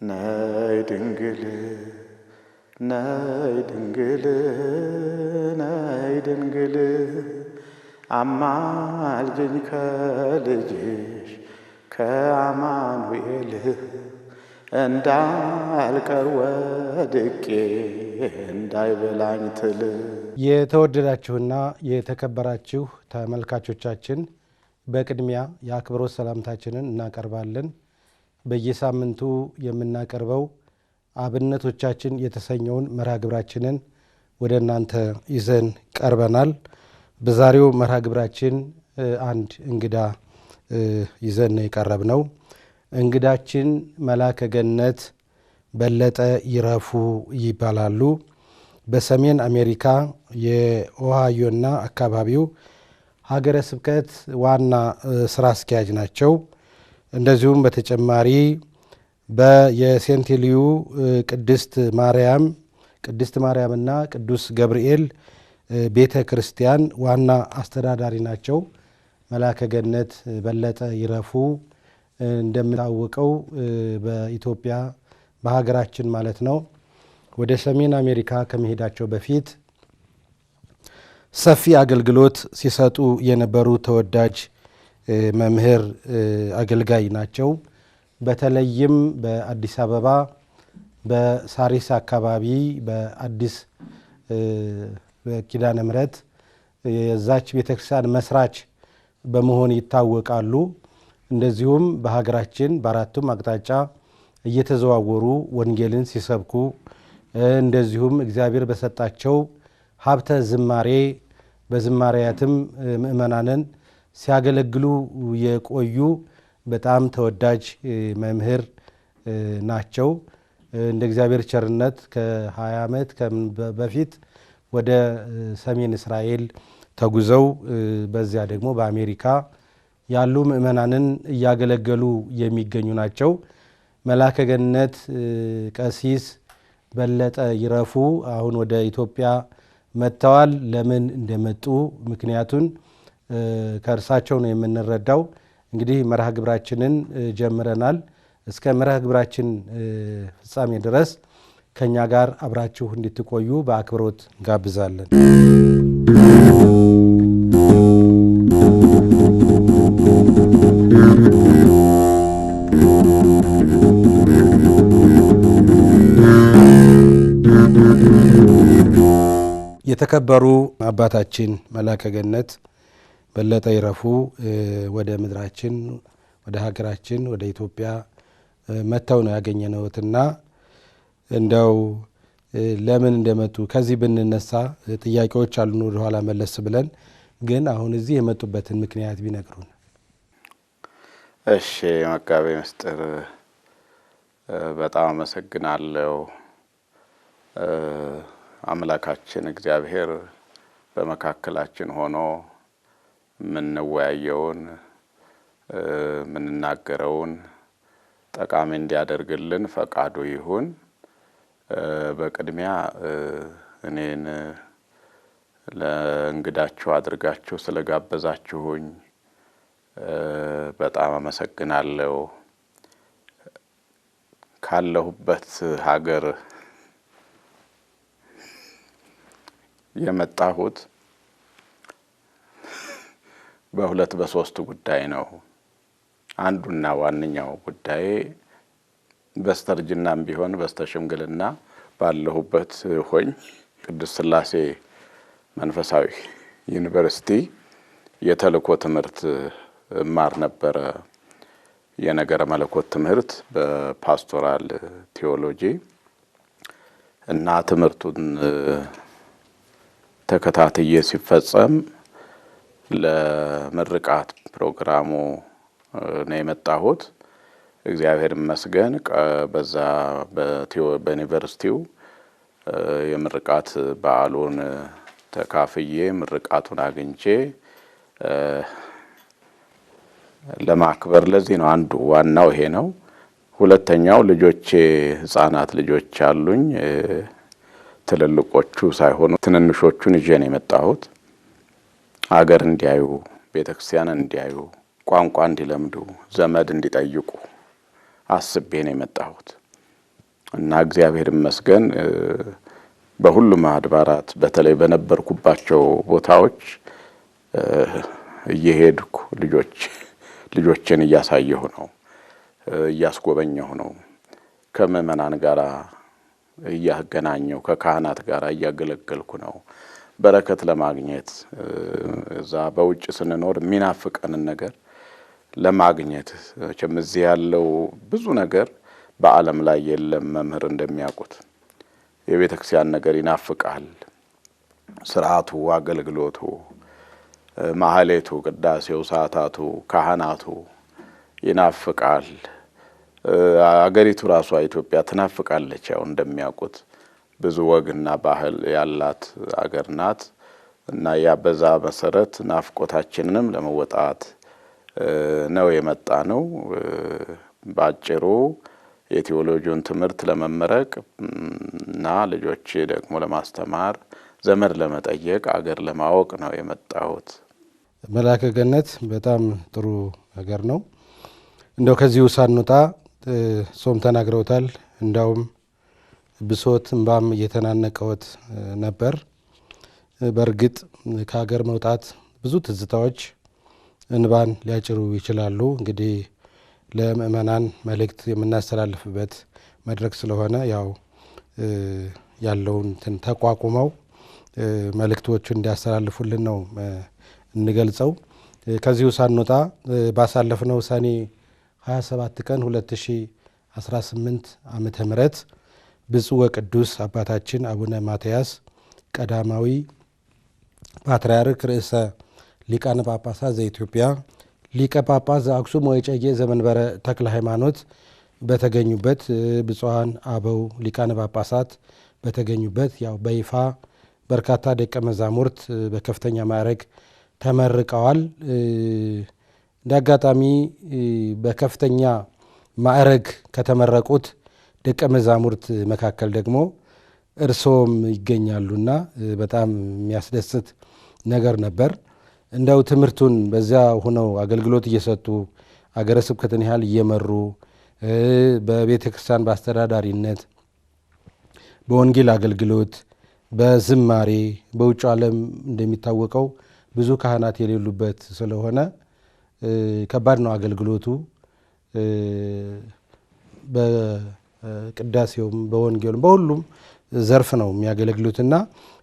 ነይ ድንግል ነይ ድንግል ነይ ድንግል አማልጅኝ ከልጅሽ ከአማኑኤል እንዳልቀር ወድቄ እንዳይበላኝ ትል። የተወደዳችሁና የተከበራችሁ ተመልካቾቻችን በቅድሚያ የአክብሮት ሰላምታችንን እናቀርባለን። በየሳምንቱ የምናቀርበው አብነቶቻችን የተሰኘውን መርሃ ግብራችንን ወደ እናንተ ይዘን ቀርበናል። በዛሬው መርሃ ግብራችን አንድ እንግዳ ይዘን የቀረብነው እንግዳችን መላከ ገነት በለጠ ይረፉ ይባላሉ። በሰሜን አሜሪካ የኦሃዮና አካባቢው ሀገረ ስብከት ዋና ስራ አስኪያጅ ናቸው። እንደዚሁም በተጨማሪ በየሴንቴሊዩ ቅድስት ማርያምና ቅዱስ ገብርኤል ቤተ ክርስቲያን ዋና አስተዳዳሪ ናቸው። መላከ ገነት በለጠ ይረፉ እንደምታወቀው በኢትዮጵያ በሀገራችን ማለት ነው ወደ ሰሜን አሜሪካ ከመሄዳቸው በፊት ሰፊ አገልግሎት ሲሰጡ የነበሩ ተወዳጅ መምህር አገልጋይ ናቸው። በተለይም በአዲስ አበባ በሳሪስ አካባቢ በአዲስ ኪዳነ ምሕረት የዛች ቤተክርስቲያን መስራች በመሆን ይታወቃሉ። እንደዚሁም በሀገራችን በአራቱም አቅጣጫ እየተዘዋወሩ ወንጌልን ሲሰብኩ እንደዚሁም እግዚአብሔር በሰጣቸው ሀብተ ዝማሬ በዝማሬያትም ምእመናንን ሲያገለግሉ የቆዩ በጣም ተወዳጅ መምህር ናቸው። እንደ እግዚአብሔር ቸርነት ከ20 ዓመት በፊት ወደ ሰሜን እስራኤል ተጉዘው በዚያ ደግሞ በአሜሪካ ያሉ ምእመናንን እያገለገሉ የሚገኙ ናቸው። መላከ ገነት ቀሲስ በለጠ ይረፉ አሁን ወደ ኢትዮጵያ መጥተዋል። ለምን እንደመጡ ምክንያቱን ከእርሳቸው ነው የምንረዳው። እንግዲህ መርሃ ግብራችንን ጀምረናል። እስከ መርሃ ግብራችን ፍጻሜ ድረስ ከኛ ጋር አብራችሁ እንድትቆዩ በአክብሮት ጋብዛለን። የተከበሩ አባታችን መላከ ገነት በለጠ ይረፉ ወደ ምድራችን ወደ ሀገራችን ወደ ኢትዮጵያ መጥተው ነው ያገኘነውትና እንደው ለምን እንደመጡ ከዚህ ብንነሳ ጥያቄዎች አሉን ወደ ኋላ መለስ ብለን፣ ግን አሁን እዚህ የመጡበትን ምክንያት ቢነግሩን። እሺ መጋቤ ምስጢር በጣም አመሰግናለሁ። አምላካችን እግዚአብሔር በመካከላችን ሆኖ የምንወያየውን የምንናገረውን ጠቃሚ እንዲያደርግልን ፈቃዱ ይሁን። በቅድሚያ እኔን ለእንግዳችሁ አድርጋችሁ ስለጋበዛችሁኝ በጣም አመሰግናለሁ። ካለሁበት ሀገር የመጣሁት በሁለት በሶስት ጉዳይ ነው። አንዱና ዋነኛው ጉዳይ በስተርጅናም ቢሆን በስተሽምግልና ባለሁበት ሆኝ ቅዱስ ሥላሴ መንፈሳዊ ዩኒቨርሲቲ የተልእኮ ትምህርት ማር ነበረ። የነገረ መለኮት ትምህርት በፓስቶራል ቴዎሎጂ እና ትምህርቱን ተከታትዬ ሲፈጸም ለምርቃት ፕሮግራሙ ነው የመጣሁት። እግዚአብሔር ይመስገን በዛ በዩኒቨርሲቲው የምርቃት በዓሉን ተካፍዬ ምርቃቱን አግኝቼ ለማክበር ለዚህ ነው አንዱ ዋናው ይሄ ነው። ሁለተኛው ልጆቼ ህፃናት ልጆች አሉኝ። ትልልቆቹ ሳይሆኑ ትንንሾቹን ይዤ ነው የመጣሁት። ሀገር እንዲያዩ፣ ቤተክርስቲያን እንዲያዩ፣ ቋንቋ እንዲለምዱ፣ ዘመድ እንዲጠይቁ አስቤ ነው የመጣሁት። እና እግዚአብሔር ይመስገን በሁሉም አድባራት በተለይ በነበርኩባቸው ቦታዎች እየሄድኩ ልጆችን እያሳየሁ ነው፣ እያስጎበኘሁ ነው። ከምእመናን ጋር እያገናኘሁ ከካህናት ጋር እያገለገልኩ ነው። በረከት ለማግኘት እዛ በውጭ ስንኖር የሚናፍቀንን ነገር ለማግኘት መቼም እዚህ ያለው ብዙ ነገር በዓለም ላይ የለም። መምህር እንደሚያውቁት የቤተ ክርስቲያን ነገር ይናፍቃል። ስርዓቱ፣ አገልግሎቱ፣ ማህሌቱ፣ ቅዳሴው፣ ሰዓታቱ፣ ካህናቱ ይናፍቃል። አገሪቱ ራሷ ኢትዮጵያ ትናፍቃለች። ያው እንደሚያውቁት ብዙ ወግና ባህል ያላት አገር ናት እና ያ በዛ መሰረት ናፍቆታችንንም ለመወጣት ነው የመጣ ነው። ባጭሩ የቴዎሎጂውን ትምህርት ለመመረቅ እና ልጆች ደግሞ ለማስተማር ዘመድ ለመጠየቅ አገር ለማወቅ ነው የመጣሁት። መልአከ ገነት በጣም ጥሩ ነገር ነው። እንደው ከዚሁ ሳንወጣ ሶም ተናግረውታል። እንዳውም ብሶት እንባም እየተናነቀውት ነበር። በእርግጥ ከሀገር መውጣት ብዙ ትዝታዎች እንባን ሊያጭሩ ይችላሉ። እንግዲህ ለምእመናን መልእክት የምናስተላልፍበት መድረክ ስለሆነ ያው ያለውን ተቋቁመው መልእክቶቹን እንዲያስተላልፉልን ነው እንገልጸው። ከዚሁ ሳንወጣ ባሳለፍነው ሰኔ 27 ቀን 2018 ዓመተ ምህረት ብፁዕ ወቅዱስ አባታችን አቡነ ማትያስ ቀዳማዊ ፓትርያርክ ርዕሰ ሊቃነ ጳጳሳት ዘኢትዮጵያ ሊቀ ጳጳስ ዘአክሱም ወዕጨጌ ዘመንበረ ተክለ ሃይማኖት በተገኙበት ብፁዓን አበው ሊቃነ ጳጳሳት በተገኙበት ያው በይፋ በርካታ ደቀ መዛሙርት በከፍተኛ ማዕረግ ተመርቀዋል። እንደ አጋጣሚ በከፍተኛ ማዕረግ ከተመረቁት ደቀ መዛሙርት መካከል ደግሞ እርሶም ይገኛሉና በጣም የሚያስደስት ነገር ነበር። እንደው ትምህርቱን በዚያ ሆነው አገልግሎት እየሰጡ አገረ ስብከትን ያህል እየመሩ በቤተ ክርስቲያን በአስተዳዳሪነት፣ በወንጌል አገልግሎት፣ በዝማሬ በውጭ ዓለም እንደሚታወቀው ብዙ ካህናት የሌሉበት ስለሆነ ከባድ ነው አገልግሎቱ። በቅዳሴውም በወንጌሉም በሁሉም ዘርፍ ነው የሚያገለግሉትና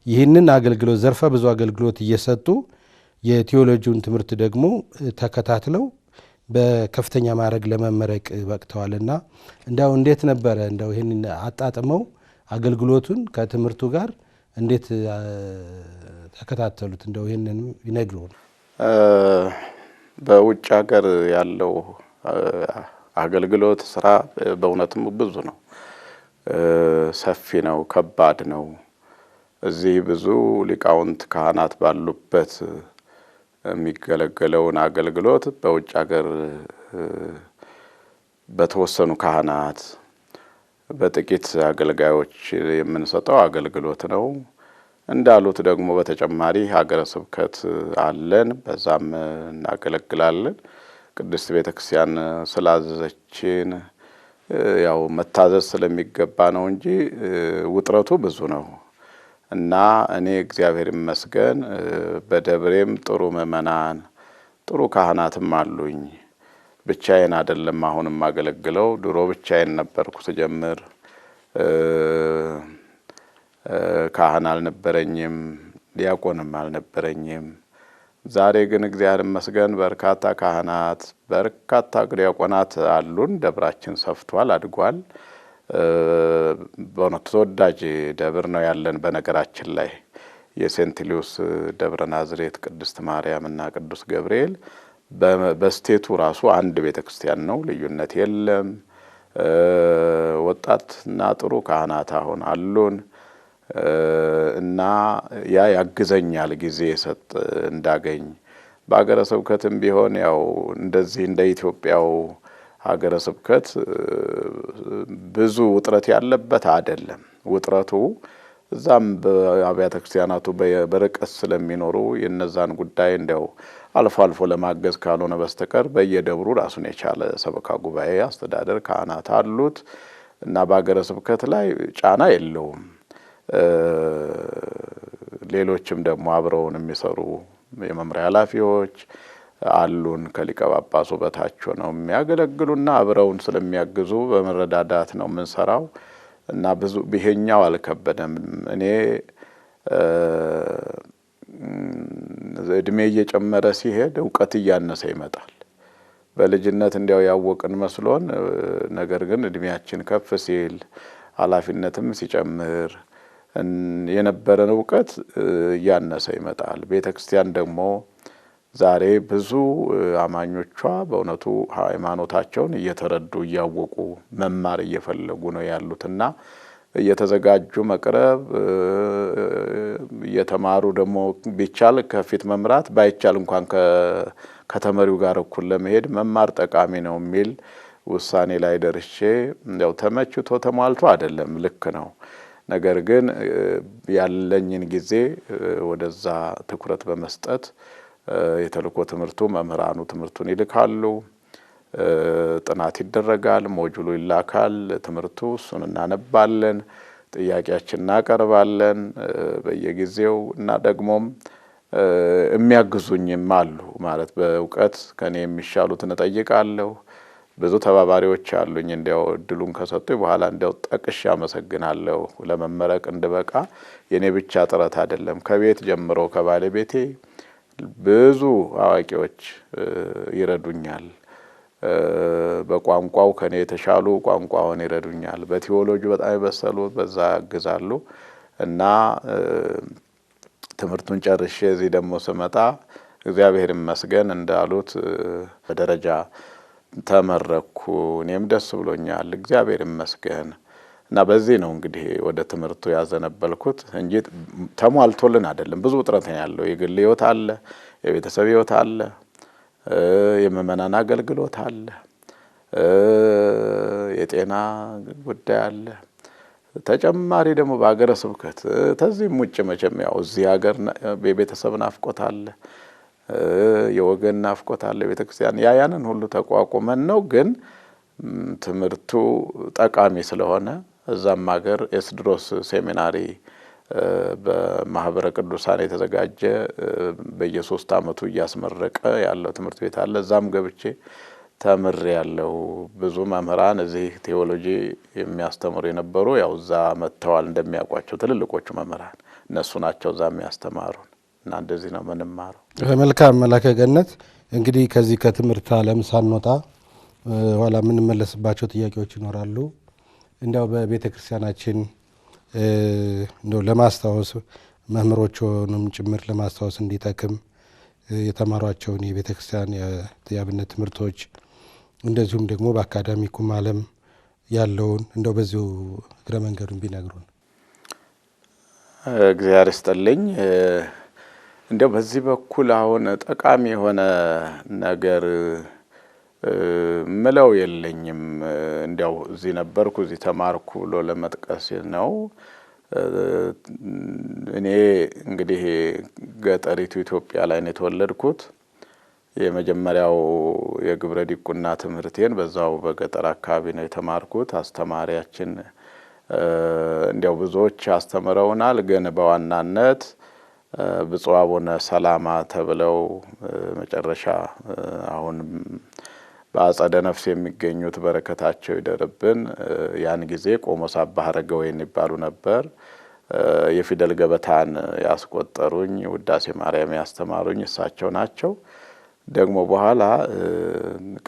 ይህንን አገልግሎት ዘርፈ ብዙ አገልግሎት እየሰጡ የቴዎሎጂውን ትምህርት ደግሞ ተከታትለው በከፍተኛ ማዕረግ ለመመረቅ በቅተዋልና እንደው እንዴት ነበረ? እንደው ይህንን አጣጥመው አገልግሎቱን ከትምህርቱ ጋር እንዴት ተከታተሉት? እንደው ይህንንም ይነግሩን። በውጭ ሀገር ያለው አገልግሎት ስራ በእውነትም ብዙ ነው፣ ሰፊ ነው፣ ከባድ ነው። እዚህ ብዙ ሊቃውንት ካህናት ባሉበት የሚገለገለውን አገልግሎት በውጭ ሀገር በተወሰኑ ካህናት በጥቂት አገልጋዮች የምንሰጠው አገልግሎት ነው። እንዳሉት ደግሞ በተጨማሪ ሀገረ ስብከት አለን፣ በዛም እናገለግላለን። ቅድስት ቤተ ክርስቲያን ስላዘዘችን ያው መታዘዝ ስለሚገባ ነው እንጂ ውጥረቱ ብዙ ነው እና እኔ እግዚአብሔር ይመስገን በደብሬም ጥሩ ምእመናን ጥሩ ካህናትም አሉኝ። ብቻዬን አይደለም አሁንም አገለግለው። ድሮ ብቻዬን ነበርኩ ስጀምር፣ ካህን አልነበረኝም፣ ዲያቆንም አልነበረኝም። ዛሬ ግን እግዚአብሔር ይመስገን በርካታ ካህናት በርካታ ዲያቆናት አሉን። ደብራችን ሰፍቷል፣ አድጓል። በእውነቱ ተወዳጅ ደብር ነው ያለን። በነገራችን ላይ የሴንት ሊዮስ ደብረ ናዝሬት ቅድስት ማርያም እና ቅዱስ ገብርኤል በስቴቱ ራሱ አንድ ቤተ ክርስቲያን ነው፣ ልዩነት የለም። ወጣትና ጥሩ ካህናት አሁን አሉን እና ያ ያግዘኛል ጊዜ ሰጥ እንዳገኝ። በአገረ ስብከትም ቢሆን ያው እንደዚህ እንደ ኢትዮጵያው ሀገረ ስብከት ብዙ ውጥረት ያለበት አይደለም። ውጥረቱ እዛም በአብያተ ክርስቲያናቱ በርቀት ስለሚኖሩ የነዛን ጉዳይ እንደው አልፎ አልፎ ለማገዝ ካልሆነ በስተቀር በየደብሩ ራሱን የቻለ ሰበካ ጉባኤ አስተዳደር ካህናት አሉት እና በሀገረ ስብከት ላይ ጫና የለውም። ሌሎችም ደግሞ አብረውን የሚሰሩ የመምሪያ ኃላፊዎች አሉን ከሊቀ ጳጳሱ በታች ነው የሚያገለግሉና አብረውን ስለሚያግዙ በመረዳዳት ነው የምንሰራው እና ብዙ ይሄኛው አልከበደም። እኔ እድሜ እየጨመረ ሲሄድ እውቀት እያነሰ ይመጣል። በልጅነት እንዲያው ያወቅን መስሎን፣ ነገር ግን እድሜያችን ከፍ ሲል ኃላፊነትም ሲጨምር የነበረን እውቀት እያነሰ ይመጣል። ቤተክርስቲያን ደግሞ ዛሬ ብዙ አማኞቿ በእውነቱ ሃይማኖታቸውን እየተረዱ እያወቁ መማር እየፈለጉ ነው ያሉትና እየተዘጋጁ መቅረብ እየተማሩ ደግሞ ቢቻል ከፊት መምራት ባይቻል እንኳን ከተመሪው ጋር እኩል ለመሄድ መማር ጠቃሚ ነው የሚል ውሳኔ ላይ ደርሼ ያው ተመችቶ ተሟልቶ አይደለም ልክ ነው። ነገር ግን ያለኝን ጊዜ ወደዛ ትኩረት በመስጠት የተልእኮ ትምህርቱ መምህራኑ ትምህርቱን ይልካሉ፣ ጥናት ይደረጋል፣ ሞጁሉ ይላካል፣ ትምህርቱ እሱን እናነባለን፣ ጥያቄያችን እናቀርባለን በየጊዜው እና ደግሞም የሚያግዙኝም አሉ። ማለት በእውቀት ከኔ የሚሻሉትን እጠይቃለሁ። ብዙ ተባባሪዎች አሉኝ። እንዲያው እድሉን ከሰጡኝ በኋላ እንዲያው ጠቅሼ አመሰግናለሁ። ለመመረቅ እንድበቃ የኔ ብቻ ጥረት አይደለም። ከቤት ጀምሮ ከባለቤቴ ብዙ አዋቂዎች ይረዱኛል። በቋንቋው ከኔ የተሻሉ ቋንቋውን ይረዱኛል። በቴዎሎጂ በጣም የበሰሉት በዛ ያግዛሉ እና ትምህርቱን ጨርሼ እዚህ ደግሞ ስመጣ እግዚአብሔር ይመስገን እንዳሉት በደረጃ ተመረኩ። እኔም ደስ ብሎኛል፣ እግዚአብሔር ይመስገን። እና በዚህ ነው እንግዲህ ወደ ትምህርቱ ያዘነበልኩት እንጂ ተሟልቶልን አይደለም። ብዙ ውጥረት ያለው የግል ህይወት አለ፣ የቤተሰብ ህይወት አለ፣ የምእመናን አገልግሎት አለ፣ የጤና ጉዳይ አለ። ተጨማሪ ደግሞ በሀገረ ስብከት ተዚህም ውጭ መቼም ያው እዚህ ሀገር የቤተሰብ ናፍቆት አለ፣ የወገን ናፍቆት አለ። ቤተክርስቲያን ያንን ሁሉ ተቋቁመን ነው። ግን ትምህርቱ ጠቃሚ ስለሆነ እዛም ሀገር ኤስድሮስ ሴሚናሪ በማህበረ ቅዱሳን የተዘጋጀ በየ3 አመቱ እያስመረቀ ያለው ትምህርት ቤት አለ። እዛም ገብቼ ተምር ያለው ብዙ መምህራን እዚህ ቴዎሎጂ የሚያስተምሩ የነበሩ ያው እዛ መጥተዋል። እንደሚያውቋቸው ትልልቆቹ መምህራን እነሱ ናቸው እዛ የሚያስተማሩን እና እንደዚህ ነው ምንማረው። መልካም መላከ ገነት፣ እንግዲህ ከዚህ ከትምህርት ዓለም ሳንወጣ ኋላ የምንመለስባቸው ጥያቄዎች ይኖራሉ። እንዲያው በቤተ ክርስቲያናችን እንደው ለማስታወስ መምህሮቹንም ጭምር ለማስታወስ እንዲጠቅም የተማሯቸውን የቤተ ክርስቲያን የአብነት ትምህርቶች እንደዚሁም ደግሞ በአካዳሚኩም ዓለም ያለውን እንደው በዚሁ እግረ መንገዱን ቢነግሩን። እግዚአብሔር ይስጥልኝ። እንደው በዚህ በኩል አሁን ጠቃሚ የሆነ ነገር ምለው የለኝም። እንዲያው እዚህ ነበርኩ እዚህ ተማርኩ ብሎ ለመጥቀስ ነው። እኔ እንግዲህ ገጠሪቱ ኢትዮጵያ ላይ ነው የተወለድኩት። የመጀመሪያው የግብረ ዲቁና ትምህርቴን በዛው በገጠር አካባቢ ነው የተማርኩት። አስተማሪያችን እንዲያው ብዙዎች አስተምረውናል፣ ግን በዋናነት ብፁዕ አቡነ ሰላማ ተብለው መጨረሻ አሁን በአጸደ ነፍስ የሚገኙት በረከታቸው ይደርብን። ያን ጊዜ ቆሞስ አባ ሀረገወይን ይባሉ ነበር። የፊደል ገበታን ያስቆጠሩኝ፣ ውዳሴ ማርያም ያስተማሩኝ እሳቸው ናቸው። ደግሞ በኋላ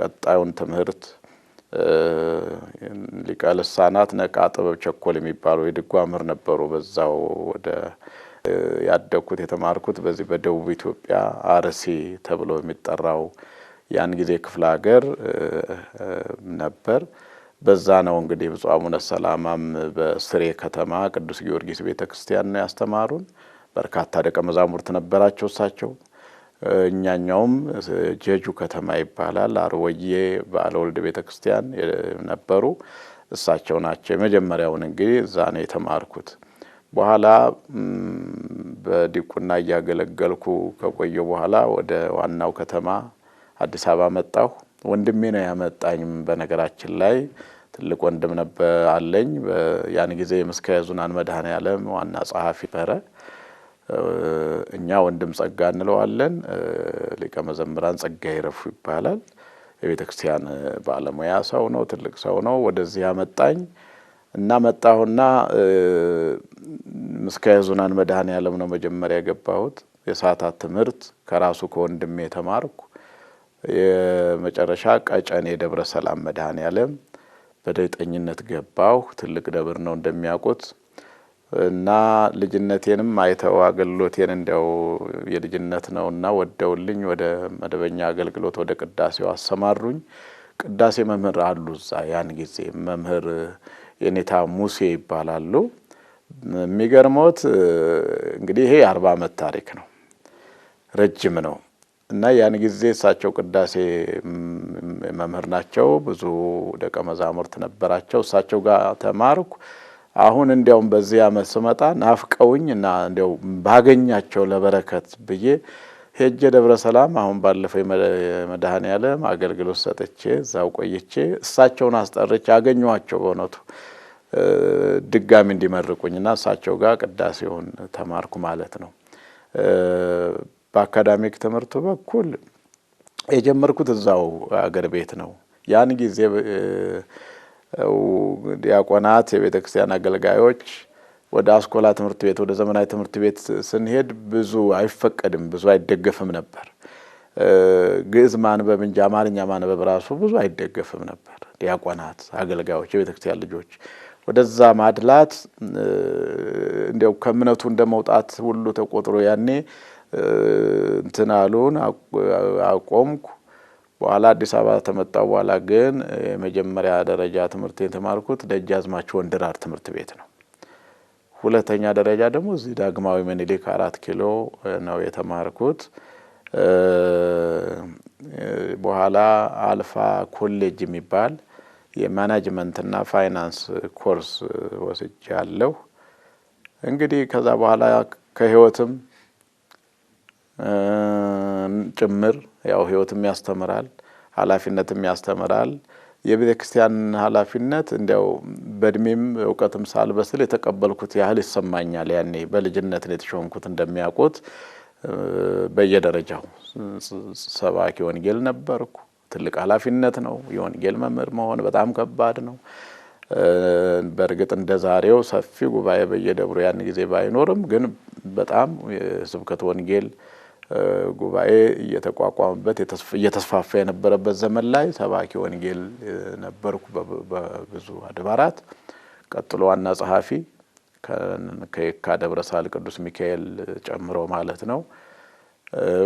ቀጣዩን ትምህርት ሊቀ ልሳናት ነቃ ጥበብ ቸኮል የሚባሉ የድጓ መምህር ነበሩ። በዛው ወደ ያደግኩት የተማርኩት በዚህ በደቡብ ኢትዮጵያ አርሲ ተብሎ የሚጠራው ያን ጊዜ ክፍለ ሀገር ነበር። በዛ ነው እንግዲህ ብፁዕ አቡነ ሰላማም በስሬ ከተማ ቅዱስ ጊዮርጊስ ቤተክርስቲያን ነው ያስተማሩን። በርካታ ደቀ መዛሙርት ነበራቸው እሳቸው። እኛኛውም ጀጁ ከተማ ይባላል አርወዬ ባለወልድ ቤተክርስቲያን ነበሩ። እሳቸው ናቸው የመጀመሪያውን እንግዲህ እዛ ነው የተማርኩት። በኋላ በዲቁና እያገለገልኩ ከቆየሁ በኋላ ወደ ዋናው ከተማ አዲስ አበባ መጣሁ። ወንድሜ ነው ያመጣኝ። በነገራችን ላይ ትልቅ ወንድም ነበር አለኝ። ያን ጊዜ ምስካየ ኅዙናን መድኃኔዓለም ዋና ጸሐፊ ነበረ። እኛ ወንድም ጸጋ እንለዋለን። ሊቀ መዘምራን ጸጋዬ ይረፉ ይባላል። የቤተ ክርስቲያን ባለሙያ ሰው ነው፣ ትልቅ ሰው ነው። ወደዚህ አመጣኝ እና መጣሁና ምስካየ ኅዙናን መድኃኔዓለም ነው መጀመሪያ የገባሁት። የሰዓታት ትምህርት ከራሱ ከወንድሜ ተማርኩ። የመጨረሻ ቀጨኔ ደብረ ሰላም መድኃኔዓለም በደጠኝነት ገባሁ። ትልቅ ደብር ነው እንደሚያውቁት እና ልጅነቴንም አይተው አገልግሎቴን እንዲያው የልጅነት ነውና ወደውልኝ ወደ መደበኛ አገልግሎት ወደ ቅዳሴው አሰማሩኝ። ቅዳሴ መምህር አሉ እዛ ያን ጊዜ መምህር የኔታ ሙሴ ይባላሉ። የሚገርመውት እንግዲህ ይሄ 40 ዓመት ታሪክ ነው፣ ረጅም ነው እና ያን ጊዜ እሳቸው ቅዳሴ መምህር ናቸው። ብዙ ደቀ መዛሙርት ነበራቸው። እሳቸው ጋር ተማርኩ። አሁን እንዲያውም በዚህ ዓመት ስመጣ ናፍቀውኝ እና እንዲያው ባገኛቸው ለበረከት ብዬ ሄጄ ደብረ ሰላም አሁን ባለፈው መድኃኔዓለም አገልግሎት ሰጥቼ እዛው ቆይቼ እሳቸውን አስጠርቼ አገኘኋቸው። በእውነቱ ድጋሚ እንዲመርቁኝና እሳቸው ጋር ቅዳሴውን ተማርኩ ማለት ነው። በአካዳሚክ ትምህርቱ በኩል የጀመርኩት እዛው አገር ቤት ነው። ያን ጊዜ ዲያቆናት የቤተ ክርስቲያን አገልጋዮች ወደ አስኮላ ትምህርት ቤት ወደ ዘመናዊ ትምህርት ቤት ስንሄድ ብዙ አይፈቀድም፣ ብዙ አይደገፍም ነበር። ግዕዝ ማንበብ እንጂ አማርኛ ማንበብ ራሱ ብዙ አይደገፍም ነበር። ዲያቆናት አገልጋዮች የቤተ ክርስቲያን ልጆች ወደዛ ማድላት እንዲያው ከእምነቱ እንደመውጣት ሁሉ ተቆጥሮ ያኔ እንትን አሉን። አቆምኩ። በኋላ አዲስ አበባ ተመጣሁ። በኋላ ግን የመጀመሪያ ደረጃ ትምህርቴን የተማርኩት ደጃዝማች ወንድይራድ ትምህርት ቤት ነው። ሁለተኛ ደረጃ ደግሞ እዚህ ዳግማዊ ምኒልክ 4 ኪሎ ነው የተማርኩት። በኋላ አልፋ ኮሌጅ የሚባል የማኔጅመንትና ፋይናንስ ኮርስ ወስጃለሁ። እንግዲህ ከዛ በኋላ ከህይወትም ጭምር ያው ህይወትም ያስተምራል፣ ኃላፊነትም ያስተምራል። የቤተ ክርስቲያን ኃላፊነት እንዲያው በእድሜም እውቀትም ሳልበስል የተቀበልኩት ያህል ይሰማኛል። ያኔ በልጅነት ነው የተሾምኩት። እንደሚያውቁት በየደረጃው ሰባኪ ወንጌል ነበርኩ። ትልቅ ኃላፊነት ነው። የወንጌል መምህር መሆን በጣም ከባድ ነው። በእርግጥ እንደዛሬው ሰፊ ጉባኤ በየደብሩ ያን ጊዜ ባይኖርም ግን በጣም የስብከት ወንጌል ጉባኤ እየተቋቋመበት እየተስፋፋ የነበረበት ዘመን ላይ ሰባኪ ወንጌል ነበርኩ በብዙ አድባራት። ቀጥሎ ዋና ጸሐፊ ከየካ ደብረ ሳህል ቅዱስ ሚካኤል ጨምሮ ማለት ነው።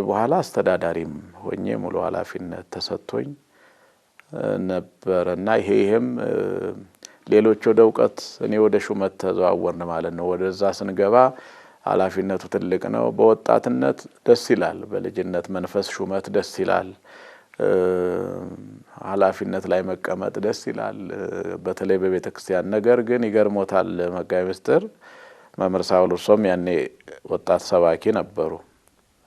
በኋላ አስተዳዳሪም ሆኜ ሙሉ ኃላፊነት ተሰጥቶኝ ነበርና ይሄም ሌሎች ወደ እውቀት እኔ ወደ ሹመት ተዘዋወርን ማለት ነው። ወደዛ ስንገባ ኃላፊነቱ ትልቅ ነው። በወጣትነት ደስ ይላል፣ በልጅነት መንፈስ ሹመት ደስ ይላል፣ ኃላፊነት ላይ መቀመጥ ደስ ይላል። በተለይ በቤተ ክርስቲያን ነገር ግን ይገርሞታል። መጋቤ ምስጢር መምህር ሳውል እርሶም ያኔ ወጣት ሰባኪ ነበሩ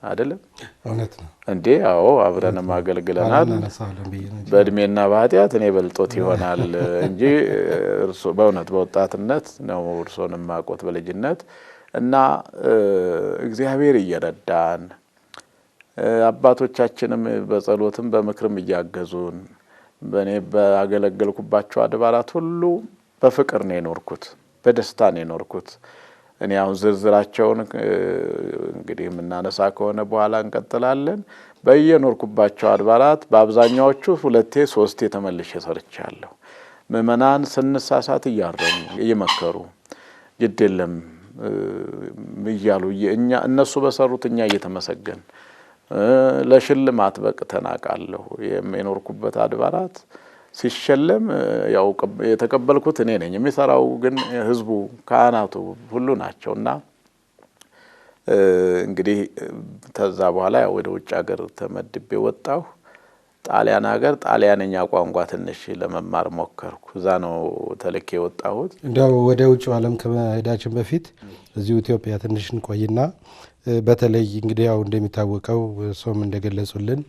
አይደለም? እውነት ነው እንዴ? አዎ አብረንም አገልግለናል። በእድሜና በኃጢአት እኔ በልጦት ይሆናል እንጂ እርሶ በእውነት በወጣትነት ነው እርሶንም ማቆት በልጅነት እና እግዚአብሔር እየረዳን አባቶቻችንም በጸሎትም በምክርም እያገዙን በእኔ ባገለገልኩባቸው አድባራት ሁሉ በፍቅር ነው የኖርኩት፣ በደስታ ነው የኖርኩት። እኔ አሁን ዝርዝራቸውን እንግዲህ የምናነሳ ከሆነ በኋላ እንቀጥላለን። በየኖርኩባቸው አድባራት በአብዛኛዎቹ 2 3 ተመልሼ ሰርቻለሁ። ምእመናን ስንሳሳት እያረሙ እየመከሩ ግድ የለም እያሉ እነሱ በሰሩት እኛ እየተመሰገን ለሽልማት በቅተን አውቃለሁ። የኖርኩበት አድባራት ሲሸለም ያው የተቀበልኩት እኔ ነኝ፣ የሚሰራው ግን ህዝቡ ካህናቱ ሁሉ ናቸውና እንግዲህ ተዛ በኋላ ያው ወደ ውጭ ሀገር ተመድቤ ወጣሁ። ጣሊያን ሀገር ጣሊያንኛ ቋንቋ ትንሽ ለመማር ሞከርኩ። እዛ ነው ተልኬ ወጣሁት። እንደው ወደ ውጭ ዓለም ከመሄዳችን በፊት እዚሁ ኢትዮጵያ ትንሽ እንቆይና በተለይ እንግዲህ ያው እንደሚታወቀው ሶም እንደገለጹልን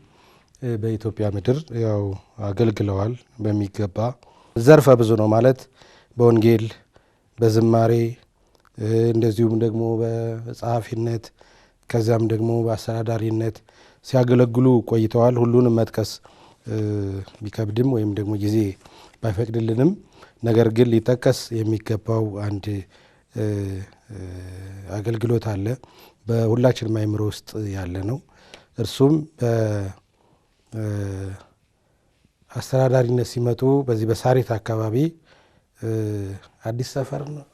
በኢትዮጵያ ምድር ያው አገልግለዋል በሚገባ ዘርፈ ብዙ ነው ማለት በወንጌል በዝማሬ እንደዚሁም ደግሞ በጸሐፊነት ከዚያም ደግሞ በአስተዳዳሪነት ሲያገለግሉ ቆይተዋል። ሁሉንም መጥቀስ ቢከብድም ወይም ደግሞ ጊዜ ባይፈቅድልንም ነገር ግን ሊጠቀስ የሚገባው አንድ አገልግሎት አለ በሁላችንም አእምሮ ውስጥ ያለ ነው። እርሱም በአስተዳዳሪነት ሲመጡ በዚህ በሳሪት አካባቢ አዲስ ሰፈር ነው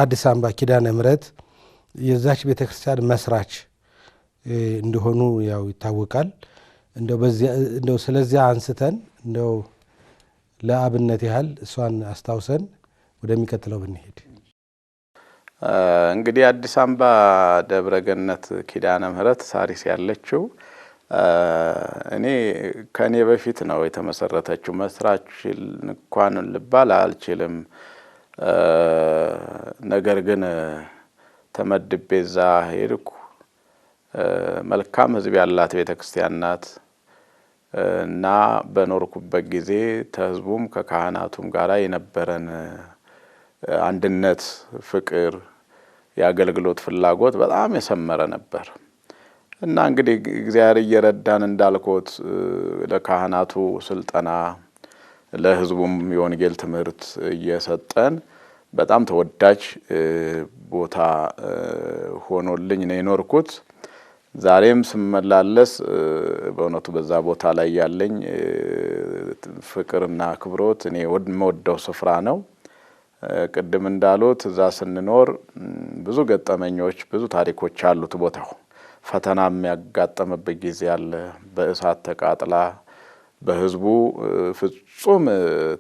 አዲስ አምባ ኪዳነ ምሕረት የዛች ቤተክርስቲያን መስራች እንደሆኑ ያው ይታወቃል። እንደው ስለዚያ አንስተን እንደው ለአብነት ያህል እሷን አስታውሰን ወደሚቀጥለው ብንሄድ እንግዲህ አዲስ አምባ ደብረገነት ኪዳነ ምሕረት ሳሪስ ያለችው እኔ ከኔ በፊት ነው የተመሰረተችው። መስራች እንኳን ልባል አልችልም። ነገር ግን ተመድቤ እዛ ሄድኩ። መልካም ሕዝብ ያላት ቤተክርስቲያን ናት እና በኖርኩበት ጊዜ ከሕዝቡም ከካህናቱም ጋራ የነበረን አንድነት፣ ፍቅር፣ የአገልግሎት ፍላጎት በጣም የሰመረ ነበር እና እንግዲህ እግዚአብሔር እየረዳን እንዳልኩት ለካህናቱ ስልጠና ለሕዝቡም የወንጌል ትምህርት እየሰጠን በጣም ተወዳጅ ቦታ ሆኖልኝ ነው የኖርኩት። ዛሬም ስመላለስ በእውነቱ በዛ ቦታ ላይ ያለኝ ፍቅርና አክብሮት እኔ ወደው ስፍራ ነው። ቅድም እንዳሉት እዛ ስንኖር ብዙ ገጠመኞች፣ ብዙ ታሪኮች አሉት ቦታው። ፈተና የሚያጋጠምበት ጊዜ አለ። በእሳት ተቃጥላ በሕዝቡ ፍጹም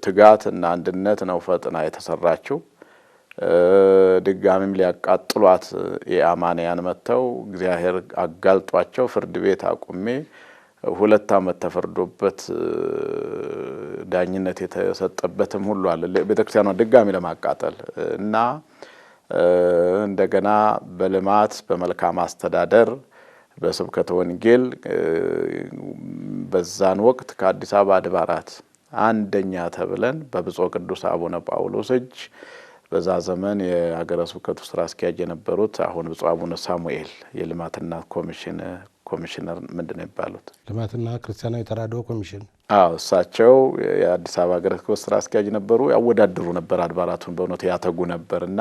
ትጋትና አንድነት ነው ፈጥና የተሰራችው። ድጋሚም ሊያቃጥሏት የአማንያን መጥተው እግዚአብሔር አጋልጧቸው ፍርድ ቤት አቁሜ 2 ዓመት ተፈርዶበት ዳኝነት የተሰጠበትም ሁሉ አለ ቤተክርስቲያኗ ድጋሚ ለማቃጠል እና እንደገና በልማት በመልካም አስተዳደር በስብከተ ወንጌል በዛን ወቅት ከአዲስ አበባ አድባራት አንደኛ ተብለን በብፁዕ ቅዱስ አቡነ ጳውሎስ እጅ በዛ ዘመን የሀገረ ስብከቱ ስራ አስኪያጅ የነበሩት አሁን ብፁዕ አቡነ ሳሙኤል የልማትና ኮሚሽነር ምንድን ነው የሚባሉት? ልማትና ክርስቲያናዊ ተራድኦ ኮሚሽን። እሳቸው የአዲስ አበባ ሀገረ ስብከቱ ስራ አስኪያጅ ነበሩ። ያወዳድሩ ነበር አድባራቱን በእውነቱ ያተጉ ነበር እና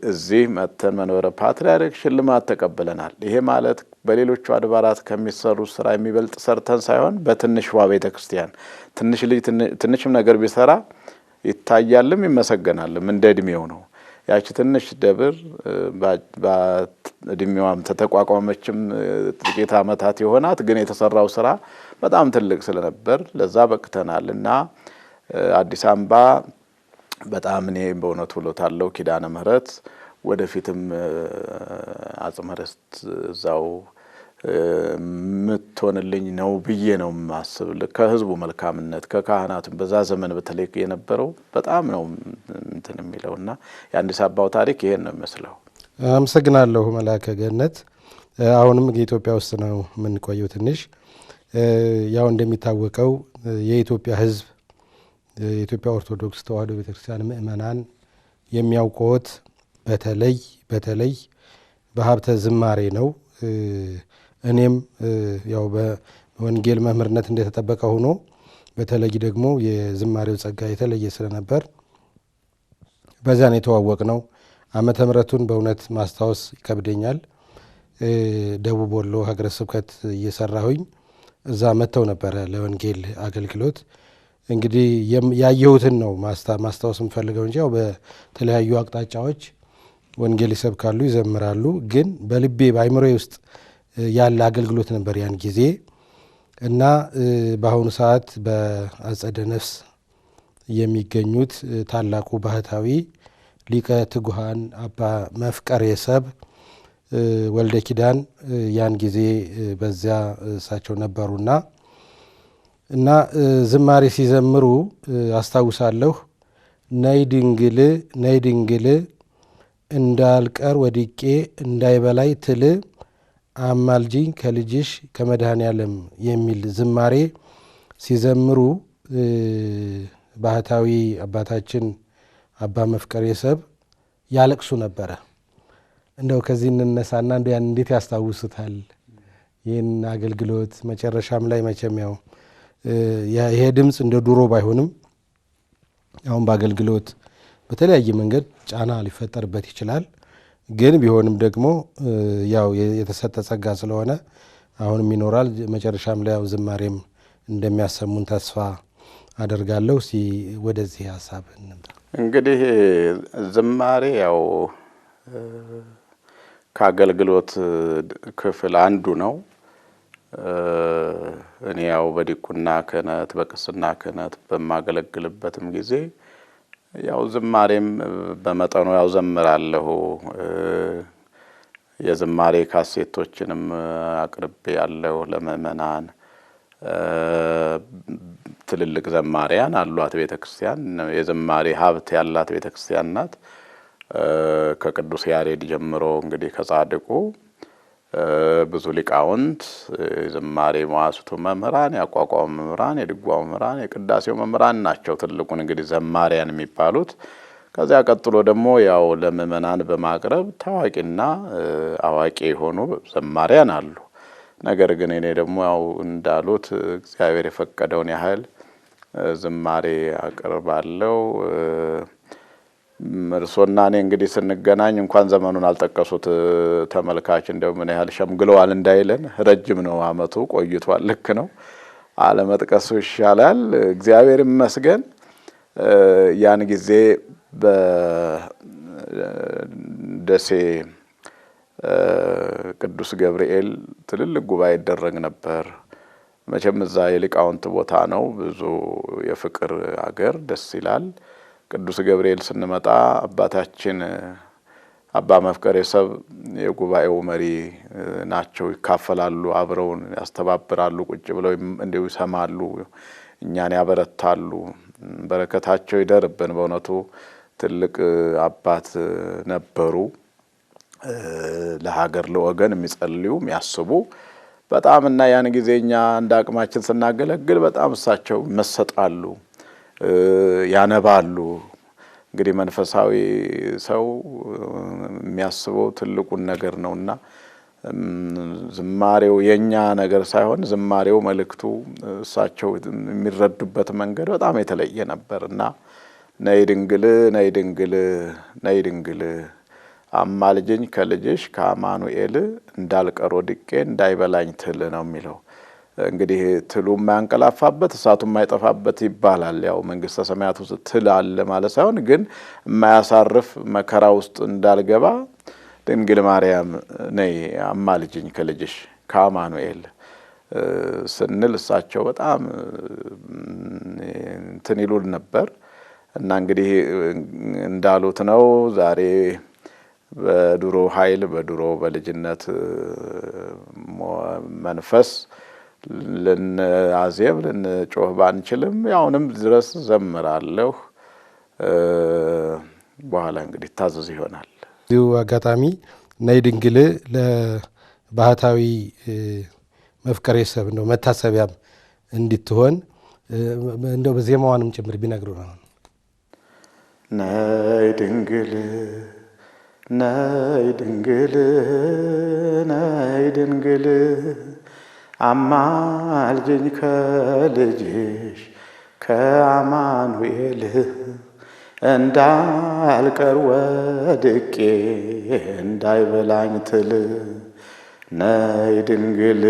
እዚህ መተን መንበረ ፓትርያርክ ሽልማት ተቀብለናል። ይሄ ማለት በሌሎቹ አድባራት ከሚሰሩ ስራ የሚበልጥ ሰርተን ሳይሆን በትንሿ ቤተክርስቲያን ትንሽ ልጅ ትንሽም ነገር ቢሰራ ይታያልም ይመሰገናልም እንደ እድሜው ነው። ያቺ ትንሽ ደብር በእድሜዋም ተተቋቋመችም ጥቂት ዓመታት የሆናት ግን የተሰራው ስራ በጣም ትልቅ ስለነበር ለዛ በቅተናል እና አዲስ አምባ በጣም እኔ በእውነቱ ውሎታለሁ። ኪዳነ ምሕረት ወደፊትም አጽመ ርስት እዛው ምትሆንልኝ ነው ብዬ ነው ማስብ። ከሕዝቡ መልካምነት ከካህናቱም በዛ ዘመን በተለይ የነበረው በጣም ነው እንትን የሚለውና የአዲስ አበባው ታሪክ ይሄን ነው የሚመስለው። አመሰግናለሁ መልአከ ገነት። አሁንም የኢትዮጵያ ውስጥ ነው የምንቆየው። ትንሽ ያው እንደሚታወቀው የኢትዮጵያ ሕዝብ የኢትዮጵያ ኦርቶዶክስ ተዋሕዶ ቤተክርስቲያን ምእመናን የሚያውቁት በተለይ በሀብተ ዝማሬ ነው። እኔም ያው በወንጌል መምህርነት እንደተጠበቀ ሆኖ በተለይ ደግሞ የዝማሬው ጸጋ የተለየ ስለነበር በዛን የተዋወቅ ነው። ዓመተ ምሕረቱን በእውነት ማስታወስ ይከብደኛል። ደቡብ ወሎ ሀገረ ስብከት እየሰራሁኝ እዛ መጥተው ነበረ ለወንጌል አገልግሎት። እንግዲህ ያየሁትን ነው ማስታወስ የምፈልገው እንጂ ያው በተለያዩ አቅጣጫዎች ወንጌል ይሰብካሉ፣ ይዘምራሉ። ግን በልቤ በአይምሮዬ ውስጥ ያለ አገልግሎት ነበር ያን ጊዜ እና በአሁኑ ሰዓት በአጸደ ነፍስ የሚገኙት ታላቁ ባህታዊ ሊቀ ትጉሃን አባ መፍቀሬ ሰብ ወልደ ኪዳን ያን ጊዜ በዚያ እሳቸው ነበሩና እና ዝማሬ ሲዘምሩ አስታውሳለሁ። ነይ ድንግል እንዳልቀር ወድቄ እንዳይበላይ ትል አማልጅኝ ከልጅሽ ከመድኃኔ ዓለም የሚል ዝማሬ ሲዘምሩ ባህታዊ አባታችን አባ መፍቀሬ ሰብ ያለቅሱ ነበረ። እንደው ከዚህ እንነሳና እንደው ያን እንዴት ያስታውሱታል ይህን አገልግሎት? መጨረሻም ላይ መቼም ያው ይሄ ድምፅ እንደ ድሮ ባይሆንም አሁን በአገልግሎት በተለያየ መንገድ ጫና ሊፈጠርበት ይችላል። ግን ቢሆንም ደግሞ ያው የተሰጠ ጸጋ ስለሆነ አሁንም ይኖራል። መጨረሻም ላይ ያው ዝማሬም እንደሚያሰሙን ተስፋ አደርጋለሁ። እስቲ ወደዚህ ሀሳብ እንምጣ። እንግዲህ ዝማሬ ያው ከአገልግሎት ክፍል አንዱ ነው። እኔ ያው በዲቁና ክህነት በቅስና ክህነት በማገለግልበትም ጊዜ ያው ዝማሬም በመጠኑ ያው ዘምራለሁ። የዝማሬ ካሴቶችንም አቅርቤ ያለው ለምእመናን። ትልልቅ ዘማሪያን አሏት ቤተክርስቲያን። የዝማሬ ሀብት ያላት ቤተክርስቲያን ናት። ከቅዱስ ያሬድ ጀምሮ እንግዲህ ከጻድቁ ብዙ ሊቃውንት የዝማሬ መዋሥዕቱ መምህራን፣ የአቋቋሙ መምህራን፣ የድጓው መምህራን፣ የቅዳሴው መምህራን ናቸው ትልቁን እንግዲህ ዘማሪያን የሚባሉት። ከዚያ ቀጥሎ ደግሞ ያው ለምእመናን በማቅረብ ታዋቂና አዋቂ የሆኑ ዘማሪያን አሉ። ነገር ግን እኔ ደግሞ ያው እንዳሉት እግዚአብሔር የፈቀደውን ያህል ዝማሬ አቀርባለሁ። እርሶና እኔ እንግዲህ ስንገናኝ እንኳን ዘመኑን አልጠቀሱት ተመልካች እንደው ምን ያህል ሸምግለዋል እንዳይለን፣ ረጅም ነው አመቱ ቆይቷል። ልክ ነው፣ አለመጥቀሱ ይሻላል። እግዚአብሔር ይመስገን ያን ጊዜ በደሴ ቅዱስ ገብርኤል ትልልቅ ጉባኤ ይደረግ ነበር። መቼም እዛ የሊቃውንት ቦታ ነው፣ ብዙ የፍቅር አገር፣ ደስ ይላል። ቅዱስ ገብርኤል ስንመጣ አባታችን አባ መፍቀሬ ሰብ የጉባኤው መሪ ናቸው። ይካፈላሉ፣ አብረውን ያስተባብራሉ፣ ቁጭ ብለው እንዲሁ ይሰማሉ፣ እኛን ያበረታሉ። በረከታቸው ይደርብን። በእውነቱ ትልቅ አባት ነበሩ። ለሀገር ለወገን የሚጸልዩ የሚያስቡ በጣም እና ያን ጊዜ እኛ እንደ አቅማችን ስናገለግል በጣም እሳቸው መሰጣሉ፣ ያነባሉ። እንግዲህ መንፈሳዊ ሰው የሚያስበው ትልቁን ነገር ነውና ዝማሬው የኛ ነገር ሳይሆን ዝማሬው መልእክቱ እሳቸው የሚረዱበት መንገድ በጣም የተለየ ነበርና ነይ ድንግል ነይ ድንግል ነይ ድንግል አማልጅኝ ከልጅሽ ከአማኑኤል እንዳልቀር ወድቄ እንዳይበላኝ ትል ነው የሚለው። እንግዲህ ትሉ የማያንቀላፋበት እሳቱ የማይጠፋበት ይባላል። ያው መንግስተ ሰማያት ውስጥ ትል አለ ማለት ሳይሆን ግን የማያሳርፍ መከራ ውስጥ እንዳልገባ ድንግል ማርያም ነይ አማልጅኝ ከልጅሽ ከአማኑኤል ስንል እሳቸው በጣም እንትን ይሉን ነበር እና እንግዲህ እንዳሉት ነው ዛሬ በድሮ ኃይል በድሮ በልጅነት መንፈስ ልንአዜብ ልንጮህ ባንችልም ያውንም ድረስ ዘምራለሁ። በኋላ እንግዲህ ታዘዝ ይሆናል። እዚሁ አጋጣሚ ነይ ድንግል ለባህታዊ መፍቀሬ ሰብ እንደው መታሰቢያም እንድትሆን እንደው በዜማዋንም ጭምር ቢነግሩ ነው። ነይ ድንግል ነይ ድንግል ነይ ድንግል አማልጅኝ ከልጅሽ ከአማኑኤል እንዳልቀር ወድቄ እንዳይበላኝ ትል ነይ ድንግል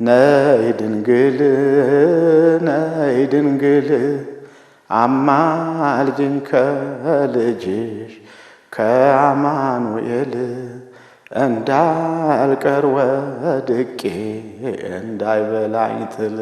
ነይ ድንግል ነይ ድንግል አማልጅኝ ከልጅሽ ከአማኑኤል እንዳልቀር ወድቄ እንዳይበላኝ ትል